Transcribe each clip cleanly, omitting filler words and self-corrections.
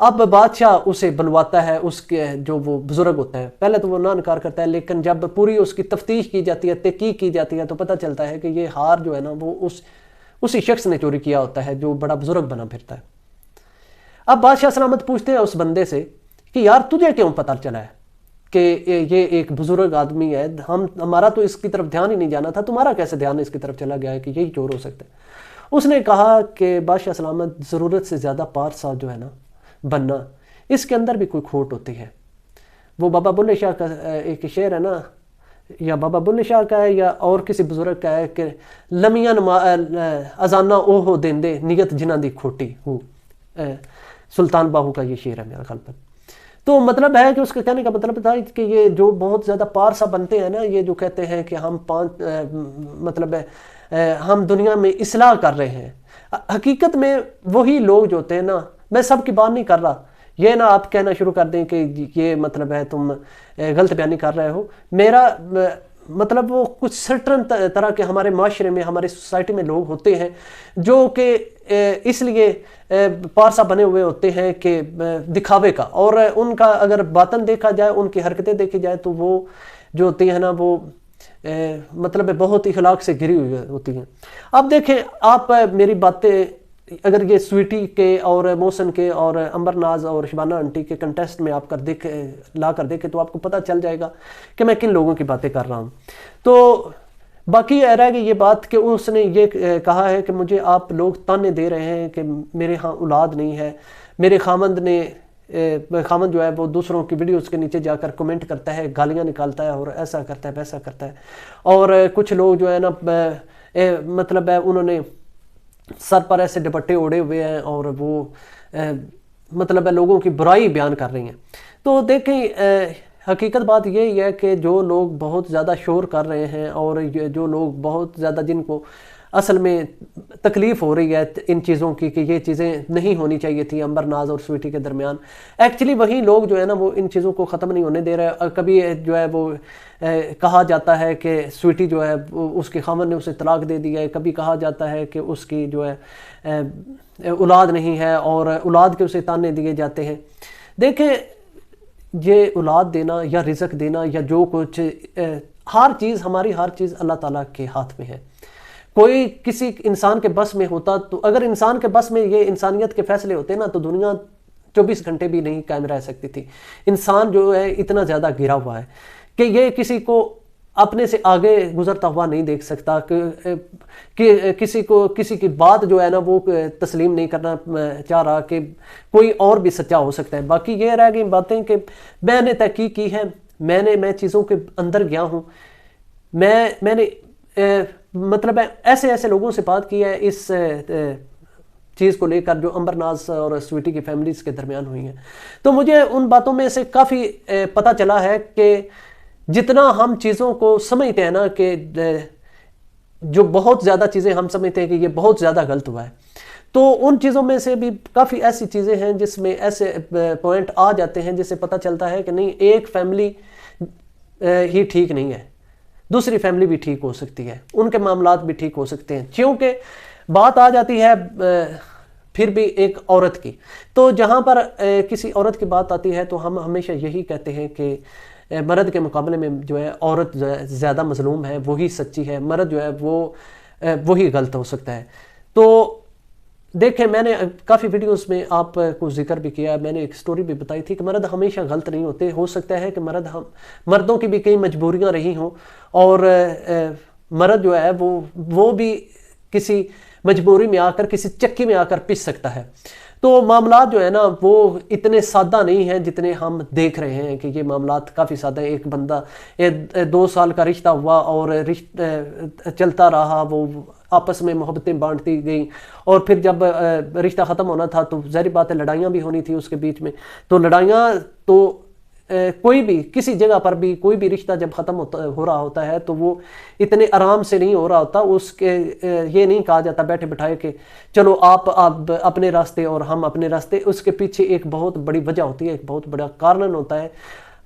اب بادشاہ اسے بلواتا ہے، اس کے جو وہ بزرگ ہوتا ہے، پہلے تو وہ نہ انکار کرتا ہے، لیکن جب پوری اس کی تفتیش کی جاتی ہے، تحقیق کی جاتی ہے، تو پتہ چلتا ہے کہ یہ ہار جو ہے نا وہ اسی شخص نے چوری کیا ہوتا ہے جو بڑا بزرگ بنا پھرتا ہے۔ اب بادشاہ سلامت پوچھتے ہیں اس بندے سے کہ یار تجھے کیوں پتہ چلا ہے کہ یہ ایک بزرگ آدمی ہے، ہمارا تو اس کی طرف دھیان ہی نہیں جانا تھا، تمہارا کیسے دھیان اس کی طرف چلا گیا ہے کہ یہی چور ہو سکتا ہے؟ اس نے کہا کہ بادشاہ سلامت ضرورت سے زیادہ پارسا جو ہے نا بننا، اس کے اندر بھی کوئی کھوٹ ہوتی ہے۔ وہ بابا بلے شاہ کا ایک شعر ہے نا، یا بابا بلے شاہ کا ہے یا اور کسی بزرگ کا ہے کہ لمیاں ازانا او ہو دیندے نیت جنہ دی کھوٹی ہو، سلطان باہو کا یہ شعر ہے میرا خیال پر۔ تو مطلب ہے کہ اس کے کہنے کا مطلب تھا کہ یہ جو بہت زیادہ پارسا بنتے ہیں نا، یہ جو کہتے ہیں کہ ہم مطلب ہم دنیا میں اصلاح کر رہے ہیں، حقیقت میں وہی لوگ جو ہوتے ہیں نا، میں سب کی بات نہیں کر رہا، یہ نہ آپ کہنا شروع کر دیں کہ یہ مطلب ہے تم غلط بیانی کر رہے ہو، میرا مطلب وہ کچھ سرٹن طرح کے ہمارے معاشرے میں، ہماری سوسائٹی میں لوگ ہوتے ہیں جو کہ اس لیے پارسا بنے ہوئے ہوتے ہیں کہ دکھاوے کا، اور ان کا اگر باطن دیکھا جائے، ان کی حرکتیں دیکھی جائے، تو وہ جو ہوتی ہیں نا وہ مطلب بہت اخلاق سے گری ہوئی ہوتی ہیں۔ اب دیکھیں آپ میری باتیں اگر یہ سویٹی کے اور محسن کے اور امبر ناز اور شبانہ آنٹی کے کنٹیسٹ میں آپ لا کر دیکھیں تو آپ کو پتہ چل جائے گا کہ میں کن لوگوں کی باتیں کر رہا ہوں۔ تو باقی رہ گئی یہ بات کہ اس نے یہ کہا ہے کہ مجھے آپ لوگ تانے دے رہے ہیں کہ میرے ہاں اولاد نہیں ہے، میرے خامند جو ہے وہ دوسروں کی ویڈیوز کے نیچے جا کر کمنٹ کرتا ہے، گالیاں نکالتا ہے اور ایسا کرتا ہے ویسا کرتا ہے، اور کچھ لوگ جو ہے نا مطلب ہے انہوں نے سر پر ایسے دوپٹے اوڑے ہوئے ہیں اور وہ مطلب ہے لوگوں کی برائی بیان کر رہی ہیں۔ تو دیکھیں حقیقت بات یہی ہے کہ جو لوگ بہت زیادہ شور کر رہے ہیں اور جو لوگ بہت زیادہ جن کو اصل میں تکلیف ہو رہی ہے ان چیزوں کی کہ یہ چیزیں نہیں ہونی چاہیے تھی امبر ناز اور سویٹی کے درمیان، ایکچولی وہی لوگ جو ہے نا وہ ان چیزوں کو ختم نہیں ہونے دے رہے۔ کبھی جو ہے وہ کہا جاتا ہے کہ سویٹی جو ہے اس کے خامن نے اسے طلاق دے دیا ہے، کبھی کہا جاتا ہے کہ اس کی جو ہے اولاد نہیں ہے اور اولاد کے اسے تانے دیے جاتے ہیں۔ دیکھیں یہ اولاد دینا یا رزق دینا یا جو کچھ ہماری ہر چیز اللہ تعالیٰ کے ہاتھ میں ہے۔ کوئی کسی انسان کے بس میں ہوتا تو اگر انسان کے بس میں یہ انسانیت کے فیصلے ہوتے نا تو دنیا 24 گھنٹے بھی نہیں قائم رہ سکتی تھی۔ انسان جو ہے اتنا زیادہ گرا ہوا ہے کہ یہ کسی کو اپنے سے آگے گزرتا ہوا نہیں دیکھ سکتا، کہ کسی کی بات جو ہے نا وہ تسلیم نہیں کرنا چاہ رہا کہ کوئی اور بھی سچا ہو سکتا ہے۔ باقی یہ رہ گئی باتیں کہ میں نے تحقیق کی ہے، میں چیزوں کے اندر گیا ہوں، میں نے مطلب ایسے لوگوں سے بات کی ہے اس چیز کو لے کر جو امبر ناز اور سویٹی کی فیملیز کے درمیان ہوئی ہیں، تو مجھے ان باتوں میں سے کافی پتہ چلا ہے کہ جتنا ہم چیزوں کو سمجھتے ہیں نا کہ جو بہت زیادہ چیزیں ہم سمجھتے ہیں کہ یہ بہت زیادہ غلط ہوا ہے، تو ان چیزوں میں سے بھی کافی ایسی چیزیں ہیں جس میں ایسے پوائنٹ آ جاتے ہیں جس سے پتہ چلتا ہے کہ نہیں ایک فیملی ہی ٹھیک نہیں ہے، دوسری فیملی بھی ٹھیک ہو سکتی ہے، ان کے معاملات بھی ٹھیک ہو سکتے ہیں، کیونکہ بات آ جاتی ہے پھر بھی ایک عورت کی، تو جہاں پر کسی عورت کی بات آتی ہے تو ہم ہمیشہ یہی کہتے ہیں کہ مرد کے مقابلے میں جو ہے عورت زیادہ مظلوم ہے، وہی سچی ہے، مرد جو ہے وہی غلط ہو سکتا ہے۔ تو دیکھیں میں نے کافی ویڈیوز میں آپ کو ذکر بھی کیا، میں نے ایک سٹوری بھی بتائی تھی کہ مرد ہمیشہ غلط نہیں ہوتے، ہو سکتا ہے کہ مردوں کی بھی کئی مجبوریاں رہی ہوں اور مرد جو ہے وہ بھی کسی مجبوری میں آ کر کسی چکی میں آ کر پس سکتا ہے۔ تو معاملات جو ہے نا وہ اتنے سادہ نہیں ہیں جتنے ہم دیکھ رہے ہیں کہ یہ معاملات کافی سادہ ہیں۔ ایک بندہ 2 سال کا رشتہ ہوا اور چلتا رہا، وہ آپس میں محبتیں بانٹتی گئیں، اور پھر جب رشتہ ختم ہونا تھا تو ظاہر بات ہے لڑائیاں بھی ہونی تھی اس کے بیچ میں، تو لڑائیاں تو کوئی بھی کسی جگہ پر بھی کوئی بھی رشتہ جب ختم ہو رہا ہوتا ہے تو وہ اتنے آرام سے نہیں ہو رہا ہوتا، اس کے یہ نہیں کہا جاتا بیٹھے بٹھائے کہ چلو آپ اپنے راستے اور ہم اپنے راستے، اس کے پیچھے ایک بہت بڑی وجہ ہوتی ہے، ایک بہت بڑا کارن ہوتا ہے۔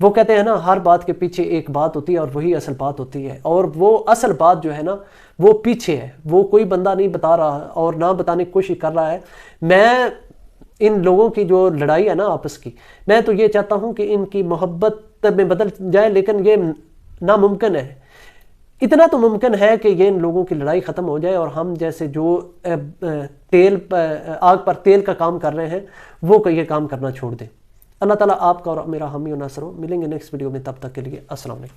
وہ کہتے ہیں نا ہر بات کے پیچھے ایک بات ہوتی ہے اور وہی اصل بات ہوتی ہے، اور وہ اصل بات جو ہے نا وہ پیچھے ہے، وہ کوئی بندہ نہیں بتا رہا اور نہ بتانے کی کوشش کر رہا ہے۔ میں ان لوگوں کی جو لڑائی ہے نا آپس کی، میں تو یہ چاہتا ہوں کہ ان کی محبت میں بدل جائے، لیکن یہ ناممکن ہے۔ اتنا تو ممکن ہے کہ یہ ان لوگوں کی لڑائی ختم ہو جائے اور ہم جیسے جو آگ پر تیل کا کام کر رہے ہیں وہ یہ کام کرنا چھوڑ دیں۔ اللہ تعالیٰ آپ کا اور میرا حامی و ناصر ہو۔ ملیں گے نیکسٹ ویڈیو میں، تب تک کے لیے السلام علیکم۔